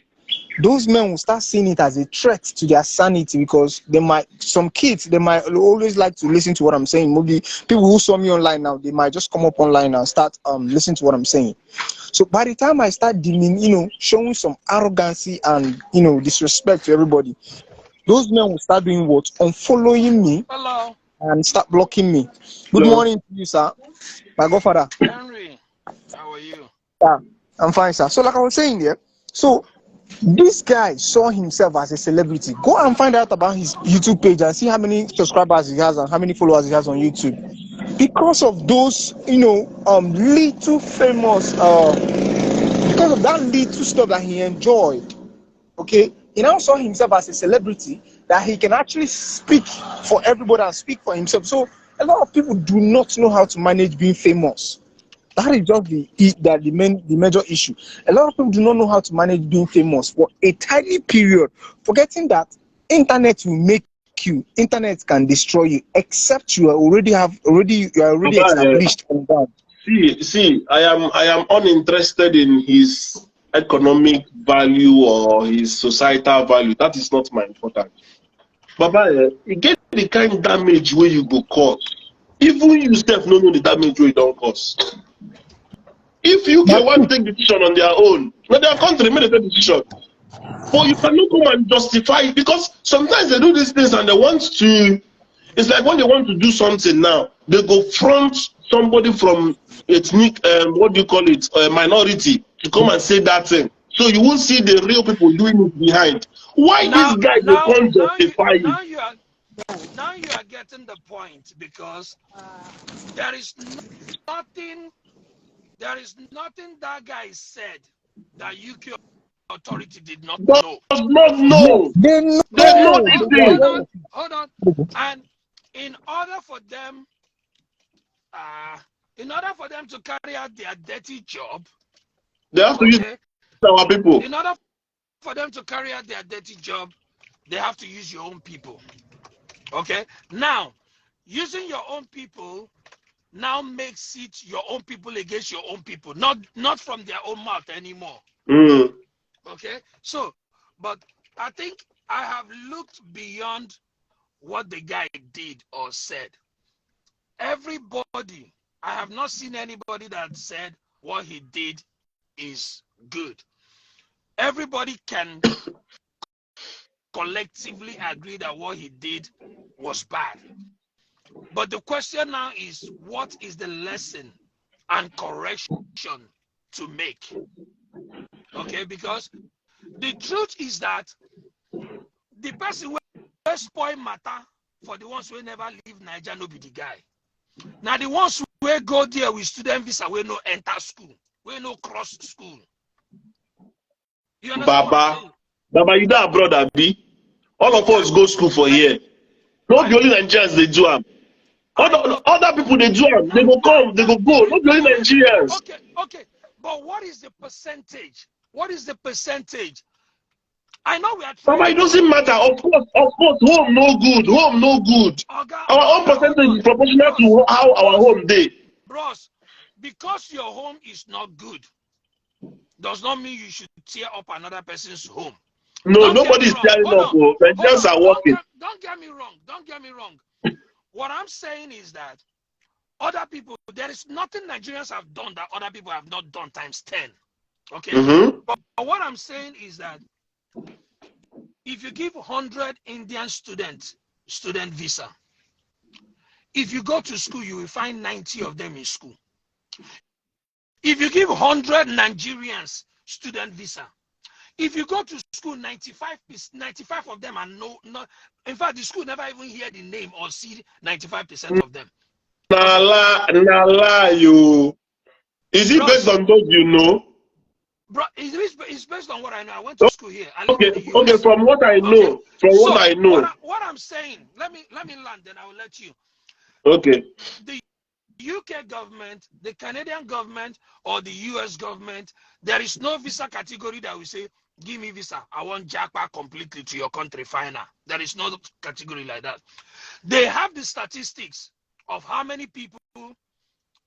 Those men will start seeing it as a threat to their sanity because some kids, they might always like to listen to what I'm saying. Maybe people who saw me online now, they might just come up online and start listening to what I'm saying. So by the time I start dealing, showing some arrogancy and disrespect to everybody, those men will start doing what? Unfollowing me. Hello. And start blocking me. Good Hello? morning to you, sir. My godfather. Henry, how are you? Yeah, I'm fine, sir. So like I was saying there, so this guy saw himself as a celebrity. Go and find out about his YouTube page and see how many subscribers he has and how many followers he has on YouTube. Because of those, little famous, because of that little stuff that he enjoyed, okay, he now saw himself as a celebrity that he can actually speak for everybody and speak for himself. So a lot of people do not know how to manage being famous. That is just the major issue. A lot of people do not know how to manage being famous for a tiny period, forgetting that internet will make you, internet can destroy you, except you are already Baba, established on that. see, I am uninterested in his economic value or his societal value. That is not my important. Baba, you get the kind damage where you go cause. Even you self no know the damage where you don't cause. If UK want to take decision on their own, na their country make the decision. But you cannot come and justify it because sometimes they do these things and they want to. It's like when they want to do something now, they go front somebody from ethnic, what do you call it, minority to come and say that thing. So you won't see the real people doing it behind. Why this guy they can't justify it? Now you are getting the point because there is nothing that guy said that UK authority did not know. Does not Yes, know. they They know know. these Hold things. on, hold on. And in order for them, to carry out their dirty job, They have to use okay, our people. in order for them to carry out their dirty job, they have to use your own people. Okay? Now, using your own people now makes it your own people against your own people, not from their own mouth anymore. Mm. Okay? So, but I think I have looked beyond what the guy did or said. Everybody, I have not seen anybody that said what he did is good. Everybody can collectively agree that what he did was bad. But the question now is, what is the lesson and correction to make? Okay, because the truth is that the person will spoil matter for the ones who never leave Nigeria, no be the guy. Now the ones who go there with student visa, we no enter school, we no cross school. You understand what I'm saying? Baba, you don't have brother B. All of us go school for here. Not the only Nigerians they do them. Other people they do them. They go come, they go go. Not the only Nigerians. Okay. But what is the percentage? What is the percentage? I know we are trying. Baba, it doesn't matter. Of course, home no good. Home no good. Our own percentage is proportional to how our home day. Bros, because your home is not good, does not mean you should tear up another person's home. No, nobody's tearing up. Nigerians are working. Don't get me wrong. What I'm saying is that other people, there is nothing Nigerians have done that other people have not done times 10. Okay? But what I'm saying is that if you give 100 Indian students student visa, if you go to school, you will find 90 of them in school. If you give 100 Nigerians student visa, if you go to school, 95 of them are no. In fact, the school never even hear the name or see 95% of them. Nala, you. Is it based on those you know? Bro, it's based on what I know. I went to school here. Okay, from what I know. What I'm saying, let me land, then I will let you. Okay. The UK government, the Canadian government, or the US government, there is no visa category that will say, give me visa. I want Jakpa completely to your country, final. There is no category like that. They have the statistics of how many people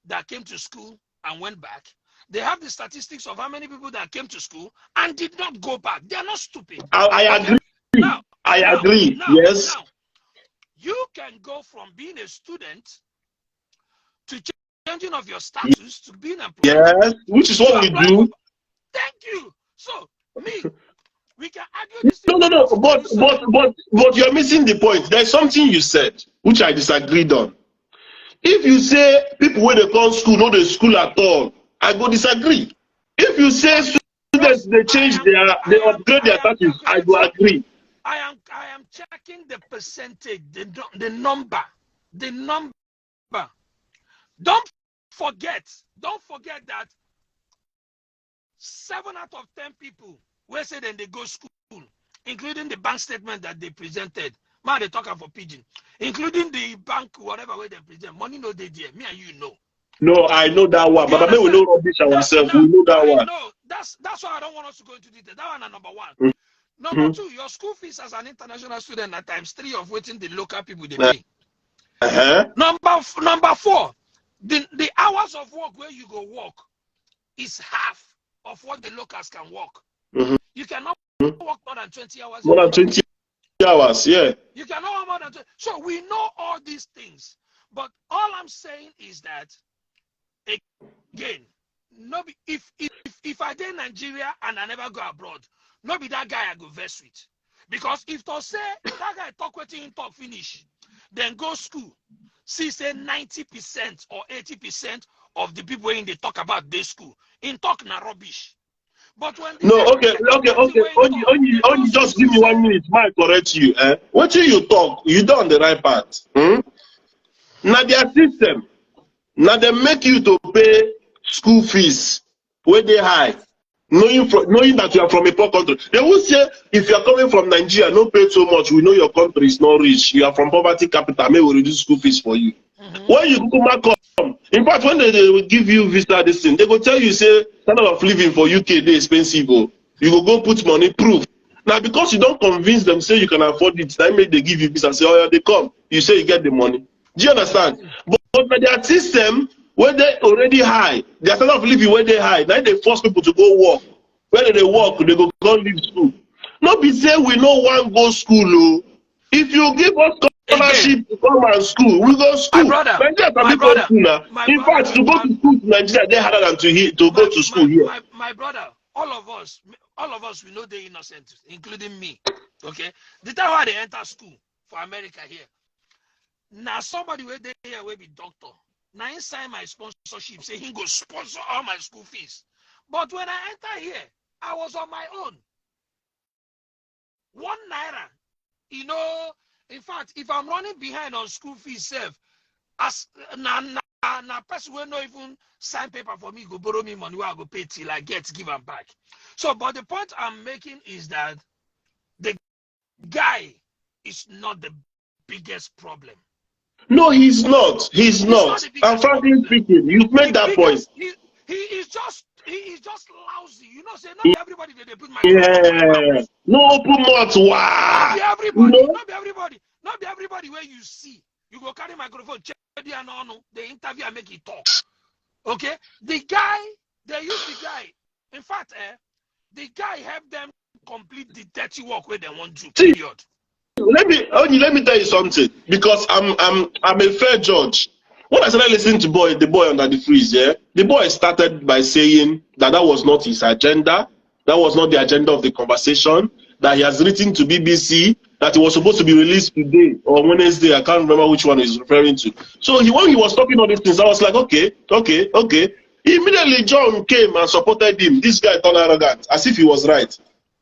that came to school and went back. They have the statistics of how many people that came to school and did not go back. They are not stupid. I agree. I agree. Yes. Now, you can go from being a student to changing of your status to being employed. Yes, which is what we do. Thank you. So, we can argue this. No. But you're missing the point. There's something you said which I disagreed on. If you say people when they come school, no they school at all, I go disagree. If you say students they change they upgrade their status, I go agree. I am checking the percentage, the number. Don't forget that 7 out of 10 people will say then they go school, including the bank statement that they presented. Man, they talking for pigeon, including the bank, whatever way they present. Money no they there. Me and you know. No, I know that one, but I mean we know rubbish ourselves. We know that one. No, that's why I don't want us to go into detail. That one is number one. Number two, your school fees as an international student at times 3 of waiting the local people they pay. Number 4, the hours of work where you go work is half of what the locals can work. You cannot work more than 20 hours. More than 20 hours, yeah. You cannot work more than 20. So we know all these things. But all I'm saying is that, again, if I did Nigeria and I never go abroad, no be that guy I go vex with. Because if to say that guy talk with him talk finish, then go school, see say 90% or 80% of the people in they talk about this school, in talk na rubbish. But when okay. Only just give me 1 minute, might correct you. What do you talk? You done the right part. Now their system, now they make you to pay school fees where they high. Knowing that you are from a poor country, they will say if you are coming from Nigeria, no pay so much. We know your country is not rich. You are from poverty capital. Maybe we reduce school fees for you. When you come, in fact, when they will give you visa, this thing, they go tell you say standard of living for UK they expensive. You go put money proof. Now because you don't convince them, say you can afford it, that make they give you visa. Say oh yeah, they come. You say you get the money. Do you understand? But their system, where they already high, their standard of living where they high, now they force people to go work. When they work, they go leave school. Not be say we no one go school. Oh. If you give us scholarship to come and school, we go school. My brother. In fact, to go to school to Nigeria, they harder than to go to school here. My brother, all of us, we know they're innocent, including me. Okay, the time why they enter school for America here. now somebody where they here will be doctor. Now inside my sponsorship, say he go sponsor all my school fees. But when I enter here, I was on my own. 1 naira. You know, in fact, if I'm running behind on school fees, as na person will not even sign paper for me, go borrow me money, where I go pay till I get give them back. So, but the point I'm making is that the guy is not the biggest problem. No, he's not. He's not. And frankly speaking, you've made that point. He is just lousy. You know, say not everybody they put my no open mouth. Wow. Not be everybody, not be everybody where you see. You go carry microphone, check the interview and make it talk. Okay? The guy, they use the guy. In fact, the guy helped them complete the dirty work where they want to. Period. Let me tell you something, because I'm a fair judge. When I started listening to the boy under the freeze, the boy started by saying that was not his agenda, that was not the agenda of the conversation, that he has written to BBC, that it was supposed to be released today or Wednesday. I can't remember which one he's referring to. So when he was talking all these things, I was like, okay. Immediately John came and supported him. This guy turned arrogant, as if he was right.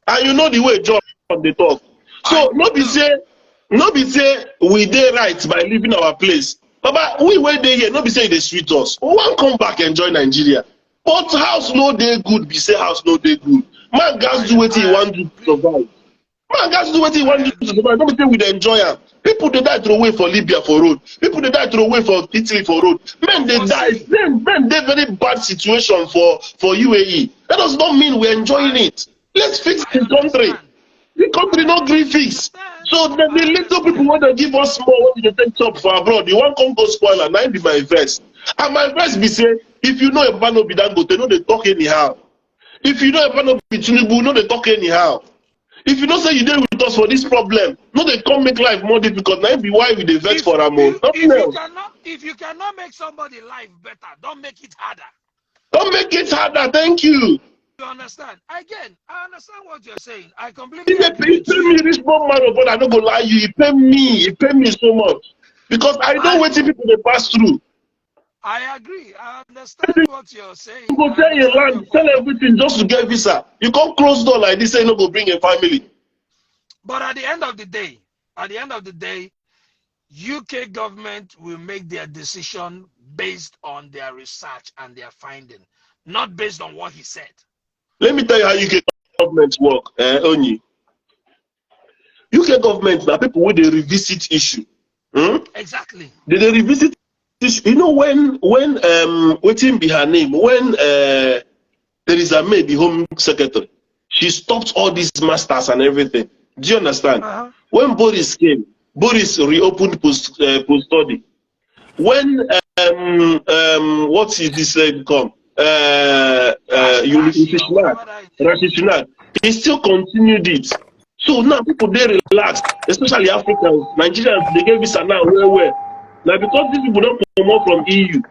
And you know the way John they talk. So not be say we did right by leaving our place. But we were there here, not be say they sweet us. We want come back and join Nigeria. But house no day good, be say house no day good. Man guys do what he want to survive. Man guys do what he want to survive. Don't be say we enjoy them. People they die throw away for Libya for road. People they die throw away for Italy for road. Men they die. Men they very bad situation for UAE. That does not mean we're enjoying it. Let's fix the country. The country not green fix. So the little people want to give us more when they take top for abroad. You want come go spoiler, now be my verse. And my verse be say, if you know a man no be that go, they know they talk anyhow. If you know a man no be Tinubu, know they talk anyhow. If you don't say you deal with us for this problem, no they come make life more difficult. Now be why we dey vex for am. If you cannot make somebody life better, don't make it harder. Don't make it harder, thank you. You understand? Again, I understand what you're saying. I completely agree. He pay me this one man, but I don't go lie you. He pay me so much. Because I know what people they pass through. I agree. I understand what you're saying. You go tell your land, tell everything just to get visa. You can't close door like this, say no go bring a family. But at the end of the day, UK government will make their decision based on their research and their finding, not based on what he said. Let me tell you how UK government work, Onyi. UK government, now people when they revisit issue. Exactly. They revisit issue. You know when waiting be her name, when Theresa May, the Home Secretary, she stopped all these masters and everything. Do you understand? When Boris came, Boris reopened post study. When what is this become? He still continued it. So now people they relaxed, especially Africans, Nigerians, they gave visa now where. Now because these people don't come out from EU.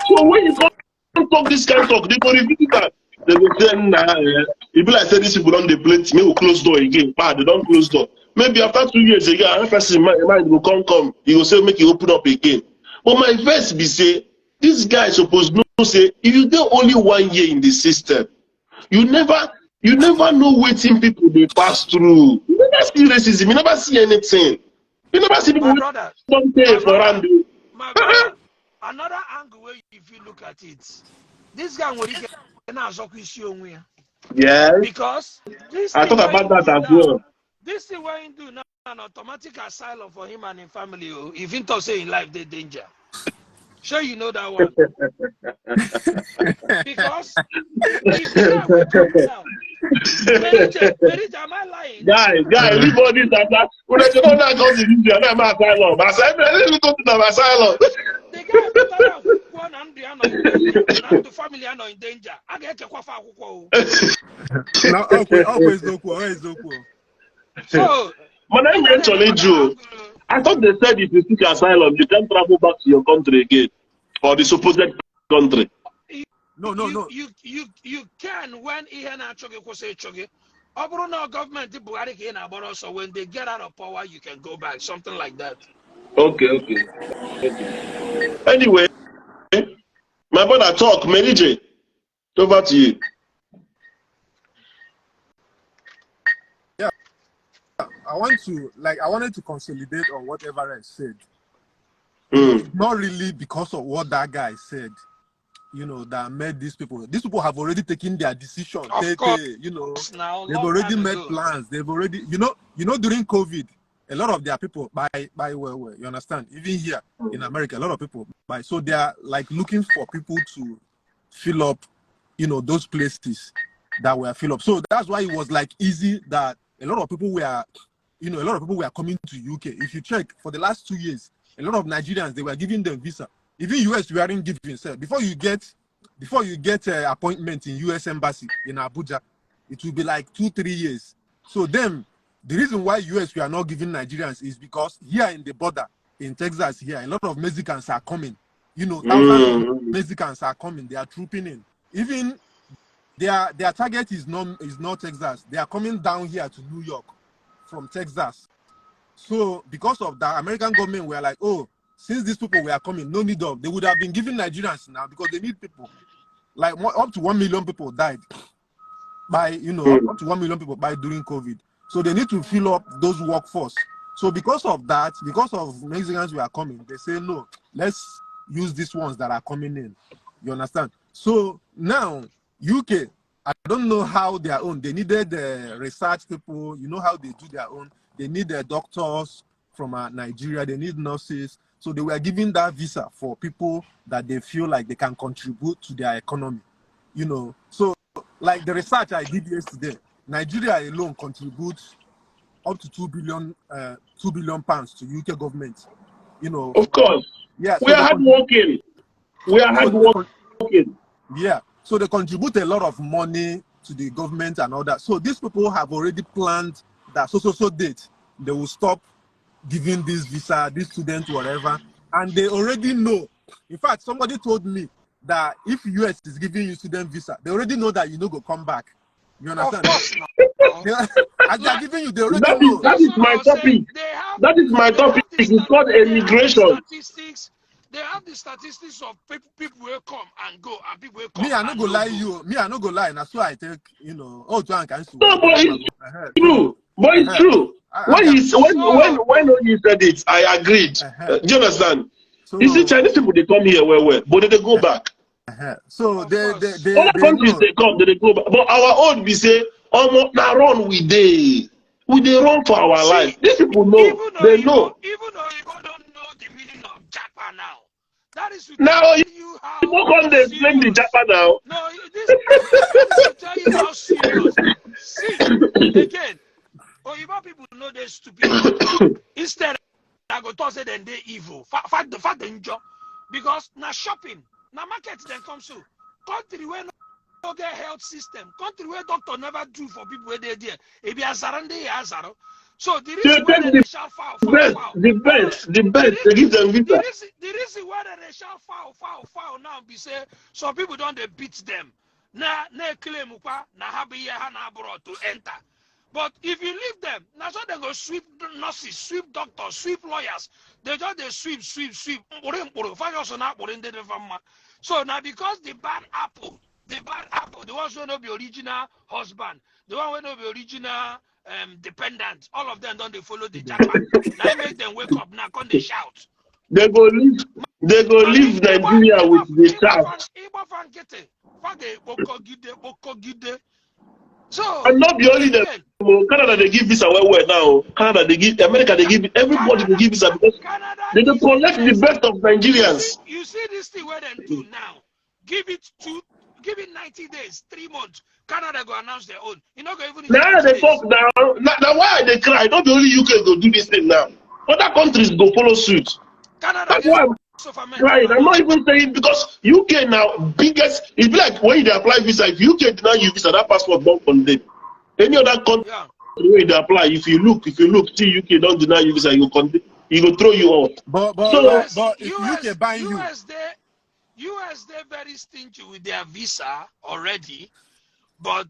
So when you come talk this kind of talk, they go revisit that. They will say, nah, it be like say these people don't they play, maybe we'll close door again. But they don't close door. Maybe after 2 years again, another person mind will come, he will say make it open up again. But my verse be say, this guy is supposed to say, if you do only 1 year in the system, you never know what people they pass through. You never see racism, you never see anything. You never see people don't pay for Randy. Another angle where if you look at it, this guy will get yeah. Because this I thought about that as well. This thing where you do now an automatic asylum for him and his family. If he talk say in life they danger. Sure you know that one. Because if you will come down. Am I lying? Guy, leave all this and that. When I don't know go to India, I'm asylum. I go to the asylum. The guy put one and the family are not in danger. I get to Kwafa. Always no. So, my name is Joe. I thought they said if you seek asylum, you can travel back to your country again, or the supposed country. No. You can when he and choge. Government so when they get out of power, you can go back, something like that. Okay. Anyway, my brother talk, Mary J. Over to you. I wanted to consolidate on what Everett said. It's not really because of what that guy said, that made these people. These people have already taken their decision. Of course, now They've already made plans. They've already, during COVID, a lot of their people buy well, you understand? Even here in America, a lot of people buy. So they are like looking for people to fill up, those places that were filled up. So that's why it was like easy that a lot of people were coming to UK. If you check for the last 2 years, a lot of Nigerians, they were giving them visa. Even US weren't giving. So before you get an appointment in US embassy in Abuja, it will be like 2-3 years. So then the reason why US we are not giving Nigerians is because here in the border in Texas here, a lot of Mexicans are coming. Thousands of Mexicans are coming. They are trooping in. Even their target is not Texas. They are coming down here to New York from Texas. So because of that, American government were like, oh, since these people were coming, no need of, they would have been giving Nigerians now because they need people. Like up to 1 million people died by, up to 1 million people died during COVID. So they need to fill up those workforce. So because of that, because of Mexicans who are coming, they say, no, let's use these ones that are coming in. You understand? So now, UK, I don't know how their own, they needed research people, how they do their own. They need doctors from Nigeria, they need nurses. So they were giving that visa for people that they feel like they can contribute to their economy. So like the research I did yesterday, Nigeria alone contributes up to 2 billion pounds to UK government. Of course. Yeah. We So are hardworking. Yeah. So they contribute a lot of money to the government and all that. So these people have already planned that so date they will stop giving this visa, this student, whatever. And they already know. In fact, somebody told me that if US is giving you student visa, they already know that you go come back. You understand? Of course, no. As they are giving you, they already know. That is my topic. That is my topic. It's called emigration. They have the statistics of people will come and go, and people will come. Me, I no go lie you. Me, I no go lie. That's why I take, oh, John can No, but it's true. But it's true. When he said it, I agreed. Do you understand? So, you see, Chinese people they come here but they go back. So they other countries they come, they go back. But our own we say, almost now run we they run for our life. These people know. They know. Even though you don't know the meaning of Jakpa now. That is to now tell you how people come they explain the Jakpa now. No, this is to tell you how serious. See, again, Oyibo people know they're stupid. Instead, I go to say then they evil. Fact the injure. Because now shopping, now market then comes to country where no get health system, country where doctor never do for people where they there. It be azarande azaro. So the reason why they shall foul. The best, they give them visa. The reason why they shall foul now be say some people don't they beat them. Na claim na habi na abroad to enter. But if you leave them, now so they go sweep nurses, sweep doctors, sweep lawyers. They just they sweep. So now because the bad apple, the ones who not be original husband, the one who not be original dependent, all of them don't they follow the Jakpa. Now make them wake up now, come they shout. They go leave Nigeria with the shout. So and not be only them. Canada they give visa well now. Canada they give, America they give, everybody they give visa because they collect the best of Nigerians. You see this thing where they do now. Give it 90 days, 3 months. Canada go announce their own. You know, go even now they talk now. Now why they cry? Not the only UK go do this thing now. Other countries go follow suit. Canada that's why I'm crying. I'm not even saying because UK now biggest. It be like when they apply visa. If UK deny you visa, that passport don't condemn. Any other country where they apply, if you look, see UK don't deny you visa, you go throw you off. But if UK buy you. US they're very stingy with their visa already, but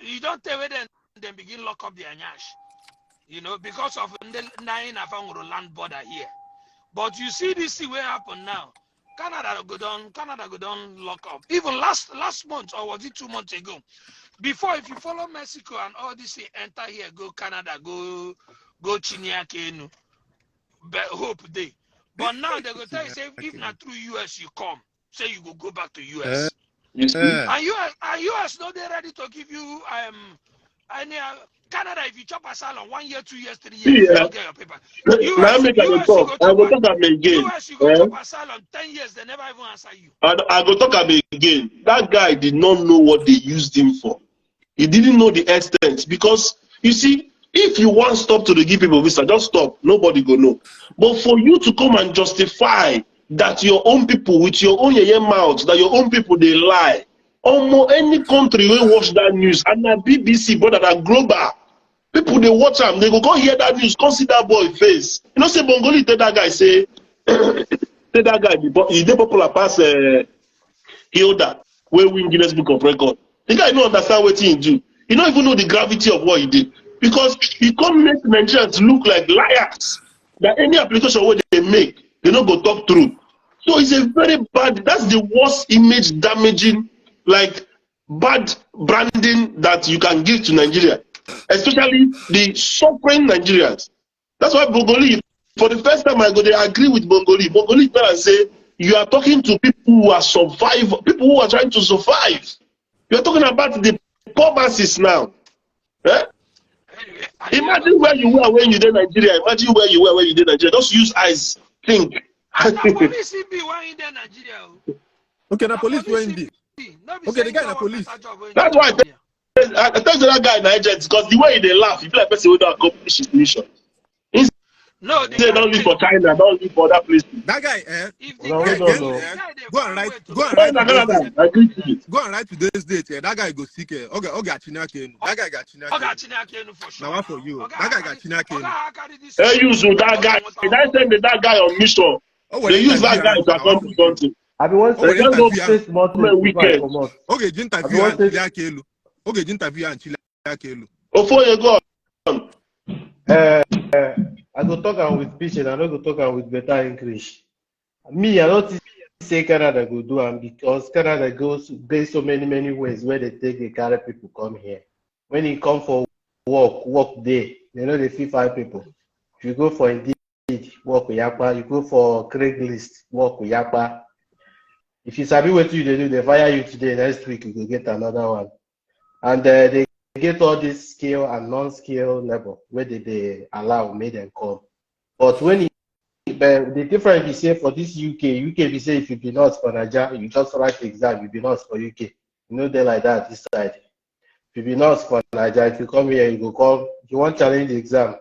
you don't tell them then begin lock up their nyash. You know, because of the 9 land border here. But you see this thing will happen now. Canada go down lock up. Even last month, or was it 2 months ago? Before, if you follow Mexico and all this thing, enter here, go Canada, go Chiniakenu, hope day. But now they go tell you, say, if not through US you come, say you go back to US. You see? And US not they ready to give you Canada, if you chop asylum 1 year, 2 years, 3 years, you Yeah. don't get your paper. Now make I go talk. I go talk am again. US you go chop asylum 10 years, they never even answer you. I go talk am again. That guy did not know what they used him for. He didn't know the extent, because you see, if you want stop to the give people visa, just stop. Nobody go know. But for you to come and justify that your own people with your own mouth, that your own people they lie. Almost any country will watch that news, and that BBC, but that global people they watch them, they go hear that news, come see that boy face. You know, say Bongoli tell that guy say, tell that guy he dey popular pass Hilda, where win Guinness Book of Record. The guy don't understand what he do. He don't even know the gravity of what he did, because he can't make Nigerians look like liars. That any application where they make, they don't go talk through. So it's a very bad. That's the worst image damaging, like bad branding that you can give to Nigeria, especially the suffering Nigerians. That's why Bongoli, for the first time I go, they agree with Bongoli. Bongoli tell and say, you are talking to people who are people who are trying to survive. You are talking about the poor masses now. Eh? Imagine where you were when you did Nigeria. Imagine where you were when you did Nigeria. Just use eyes, think. Police be one in there, Nigeria. Okay, the police were in there. Okay, the guy in the police. That's why I tell you that guy in agents, because the way they laugh, you feel like person who don't accomplish his mission. No, they don't live for China, don't live for that place. That guy, go and write today's date. That guy go seek. Okay, Chinake. That guy got Chinake. For sure. Now for you. That guy got Chinake. They use that guy. They send that guy on mission. They use that guy to accomplish something. I be one say just go weekend. Okay, interview and Chilakelu. Okay, interview and Chilakelu. Before you go on. I go talk am with pitch and I no go talk am with better English. Me, I don't say Canada go do am, because Canada goes based so many ways where they take the carry people come here. When you come for work day, they know they fit 5 people. If you go for Indeed, work with Jakpa. You go for Craigslist, work with Jakpa. If you sabi what you do, they fire you today. Next week you go get another one, and they get all this skill and non-skill level where they allow make them come. But when the difference is say for this UK be say if you be not for Nigeria, you just write the exam, you be not for UK. You know they like that this side. If you be not for Nigeria, if you come here, you go come. If you want challenge the exam,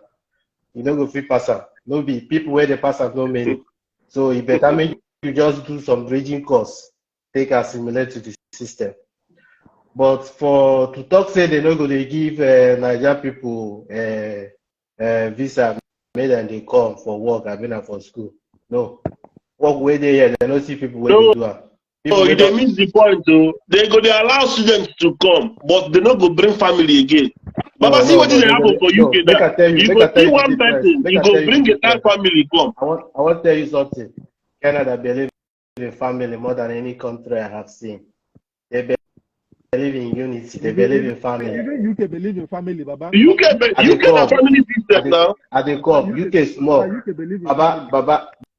you know go fit pass am. No be people where they pass am no many. So it better make you just do some bridging course, take assimilate to the system. But for to talk say they no go they give Nigerian people visa, make them they come for work, I mean for school. No, work where they here, they don't see people where they do am. Oh, they miss the point though. They allow students to come, but they not go bring family again. Baba, see what is happen for UK now. You go see one person, you go bring a entire family come. I want to tell you something. Canada believe in family more than any country I have seen. They believe in unity. They believe in family. Even UK believe in family, Baba. UK na family system now. At the core, UK small.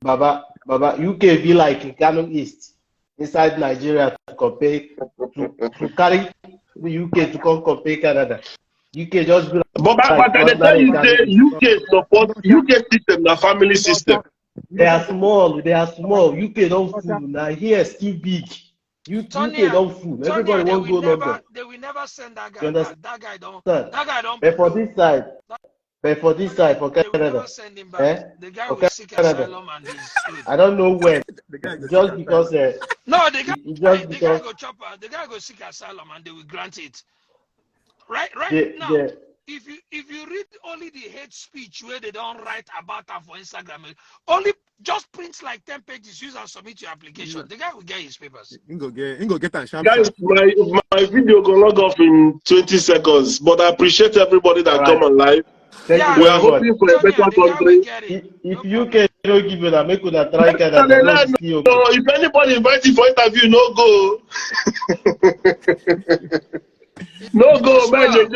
Baba, UK be like Kano East inside Nigeria to compare to carry the UK to come compare Canada. UK just be like. But I tell you, UK support UK system na family system. They are small. UK don't fool. Now here still big. UK don't fool. Everybody won't go London. They will never send that guy. That guy don't. But for this side, for Canada, the guy will seek asylum and he's good. I don't know when. Just because. No, the guy go chop. The guy go seek asylum and they will grant it. Right now. If you read only the hate speech where they don't write about her for Instagram, only just print like 10 pages, use and submit your application. The guy will get his papers. He go get a champion. Guys, my video go log off in 20 seconds, but I appreciate everybody that come on live. Thank Yeah. you We are very much. hoping for a Antonio, better the guy will country. get it. If No UK problem. don't give you that, make una try And Canada. then, No, be still no, okay. if anybody invites you for interview, no go. No go, It's man. well.